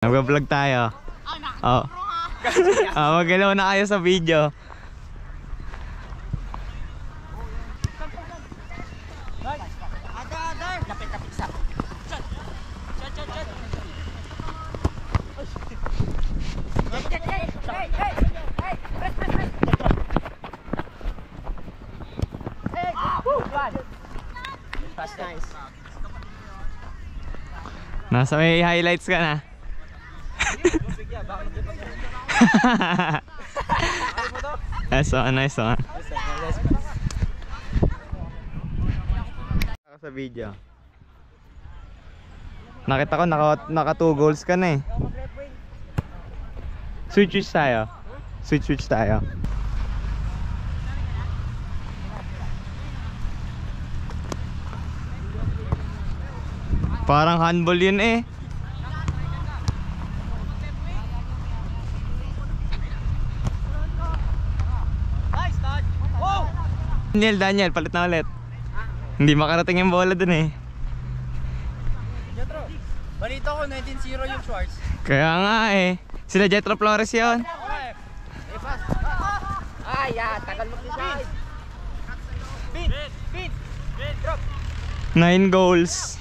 Nag-vlog tayo. Oh. Magalaw na kayo sa video. Nasa may highlights ka na. Nice one, nice one. Sa video. Nakita ko naka 2 goals ka na eh. Switch tayo. Switch tayo. Parang handball yun eh. Daniel, palit na ulit. Hindi makarating yung bola dun eh. Jetro, balita ko 19-0 yung Schwartz. Kaya nga eh. Sila Jetro Flores yun. Ay, tagal mo siya. Bin, drop. 9 goals.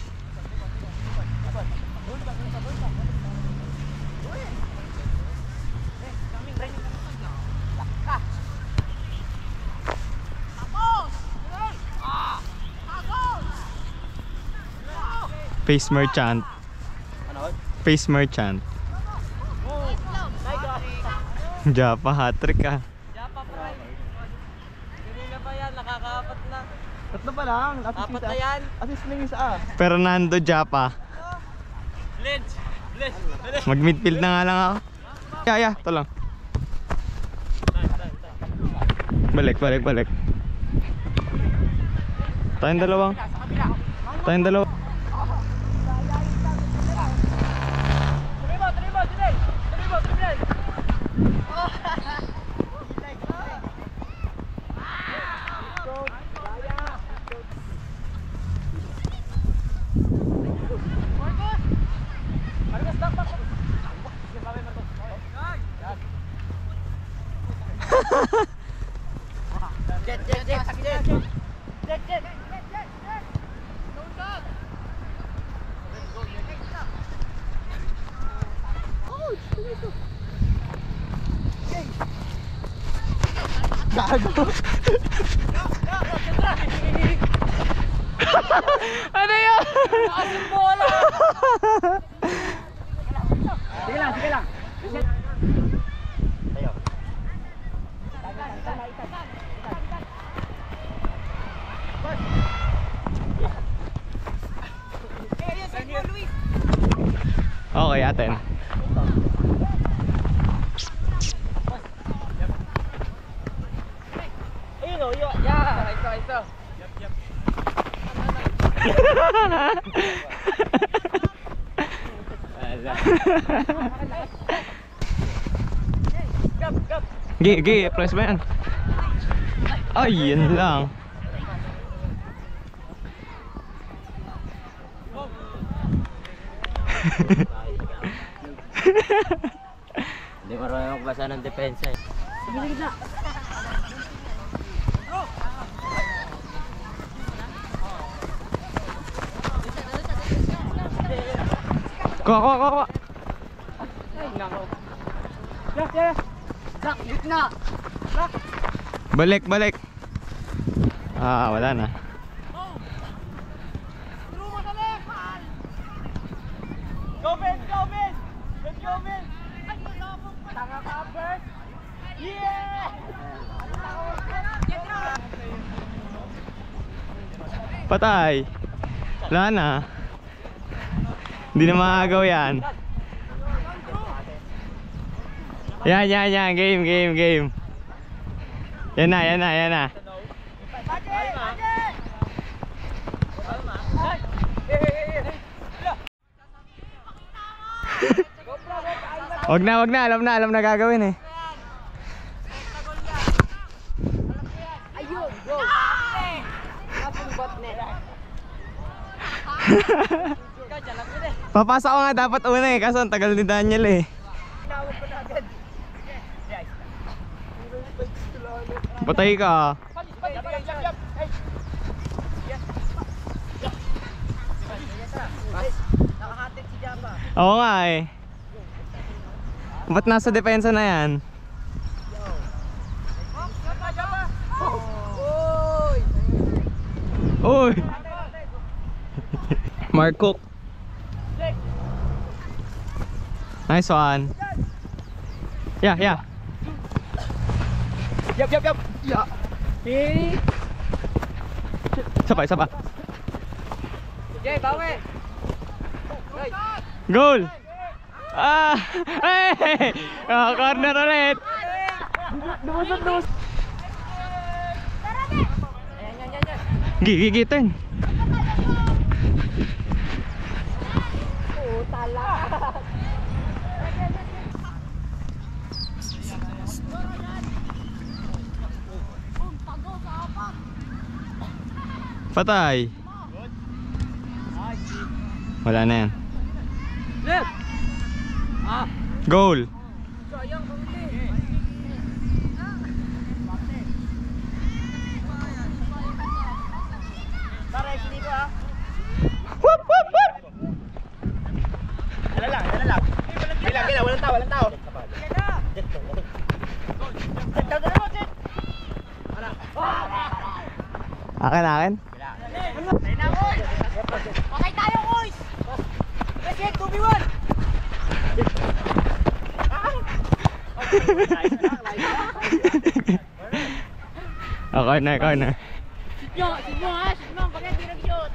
Face merchant. Face merchant. Japa hat-trick ah. Japa prime. Kanina pa yan, nakakaapat na. Tatlo pa lang. Apat na yan. Assist na yung isa. Fernando Japa. Blitz. Mag-midfield na nga lang ako. Yeah, ito lang. Balik. Tayong dalawa. Jet. Gago. Ano yun? Asin bola. Sige lang. Tayo. Okay, atin. Ito. Gi, press ba yan? Ay, yun lang. Hindi marunong magbasa ng depensa eh. Sige na. Kuha. Ay, nako. Yeah. Sak, gitna. Sak. Balik. Wala na. Go, Ben! Let's go, Ben! Tanga ka, Bert! Yeah! Patay. Wala na. Hindi na makagaw yan. Yan. Game. Yan na. Wag na, alam na gagawin eh. Ayun, go! Apong bot net. Papasok ko nga dapat una eh, kaso ang tagal ni Daniel eh. Patay ka. Oo nga eh. Ba't nasa depensa na yan? Uy! Mark Cook. Nice one. Yeah, yeah. Yap. Yeah. Hey. Sabay. Jay, bawi. Goal! Ah! Hey! Oh, corner ulit! Lumusot. Gigigitin. Patay. Wala na yan. Left. Goal. Sayang pangli. Tara, sini ko Whoop, whoop, whoop. Yan lang. Bilang, walang tao. Akin. Okay tayo, boys! Let's get 2v1! Corner. Shoot mo, bakit di nag-shoot?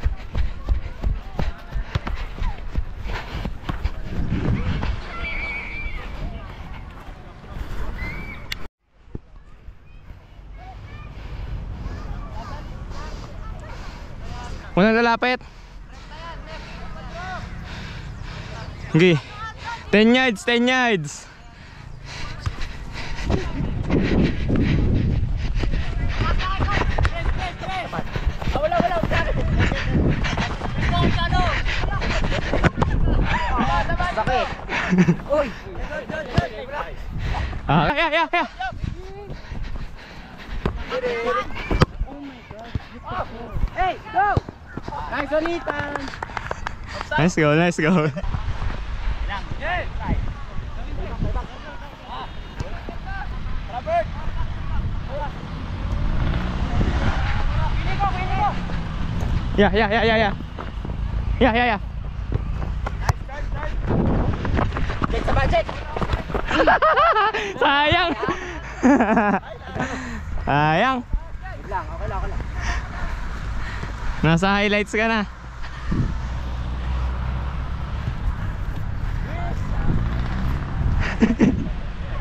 Walang lalapit. Okay. 10 yards. Wala. Sakit. Uy. Yeah. Hey, go! Nice one, Ethan! Nice go. Robert! Pili ko! Yeah. Check sa budget! Sayang. Okay lang. Nasa highlights ka na.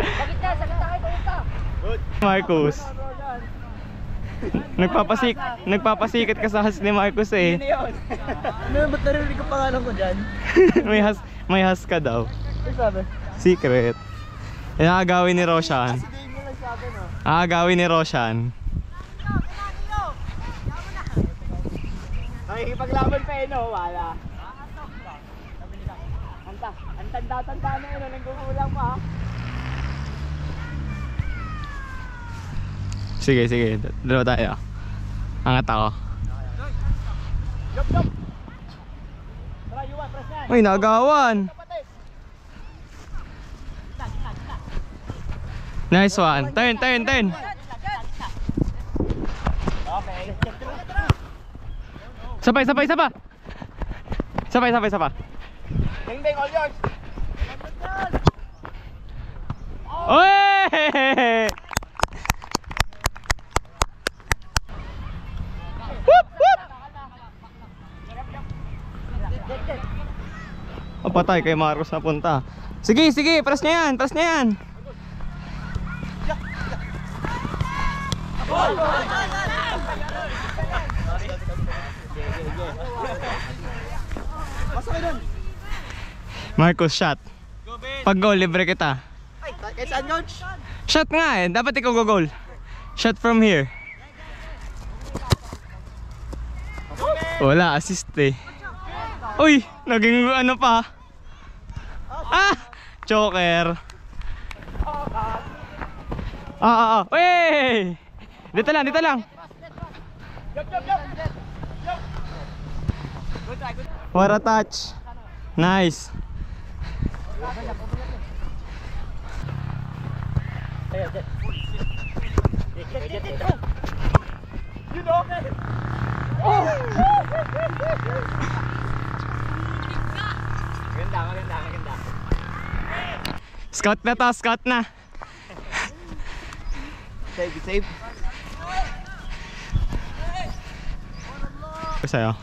Bakit na? Sakit tayo, pumunta! Marcus. Nagpapasikat ka sa has ni Marcus eh. Ba't narinig ko pangalan ko dyan? may has ka daw. Ano sabi? Secret. Aagawin ni Roshan. Si Dave yung nagsabi, no? Aagawin ni Roshan. Nakikipaglaban pa eh, no? Wala. Ang tanda-tanda na yun, nanggugulang pa. Sige. Dalawa tayo. Angat ako. Yup! Tara, Yuan, press yan! Uy, nagawan. Nice one. Turn. Okay. Sabay. Ding, all yours! Oy! Whoop! Patay kay Marcos na punta. Sige, press niya yan. Marcos, shot. Pag goal, libre kita. Kaya saan, coach? Shot nga eh, dapat ikaw go-goal. Shot from here. Wala, assist eh. Uy, naging ano pa. Ah! Choker. Wey! Dito lang, dito lang. What a touch. Nice. Maganda. Scout na to, scout na. Save. Sa'yo.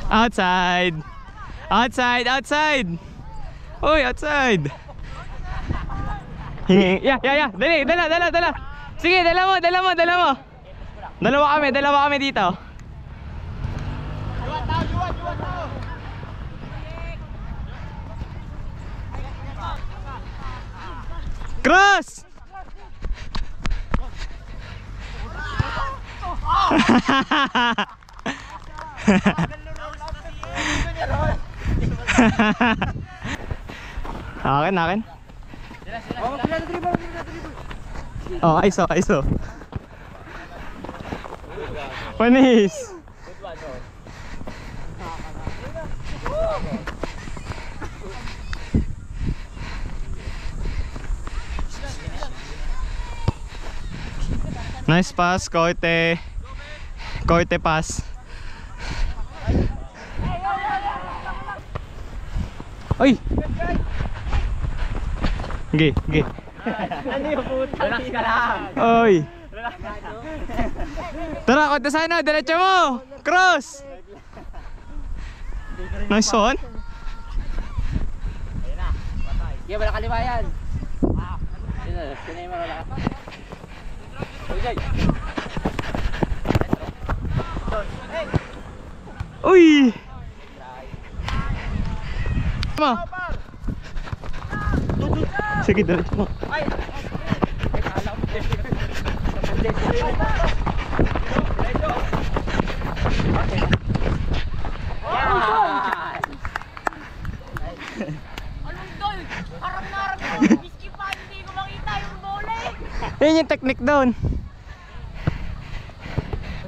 Outside. Uy, outside. Yeah. Dali, dala. Sige, dala mo. Dalawa kami dito. Cross! Akin. Oh, ISO. Panis. Nice pass, Koite pass. Oy! Gi. Ano yung puta? Relax ka lang. Oy! Tara, konta sana, diretso mo! Cross! Nice one. Ayun na, patay. Yeah, wala kaliwa yan. Yun yung mga lakas. Uy! Tama! Sige, diretso mo. Yan yung technique doon.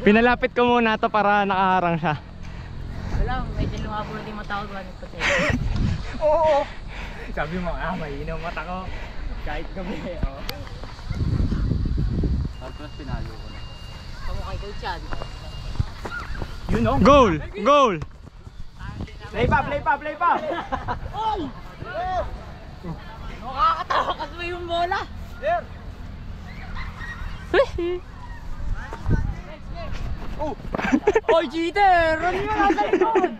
Pinalapit ko muna to para nakaharang siya. Wala, medyo lumabo na din matawag ba nito sa'yo. Oo. Sabi mo, may inaw mata ko. Kahit gabi, oh. Tapos pinalo ko na. Kamukha ikaw, Chad. You know? Goal! Play pa! Oy! Nakakatawa kasi mo yung bola. There! Oy, cheater! Ano yun? Nasa likod!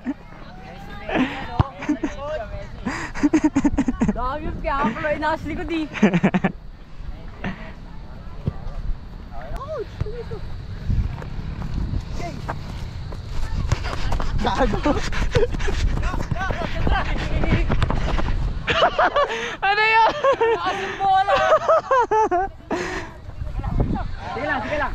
Dami yung kaya ako lang nasa likod eh. Gago. Ano yun? Nasa bola! Sige lang.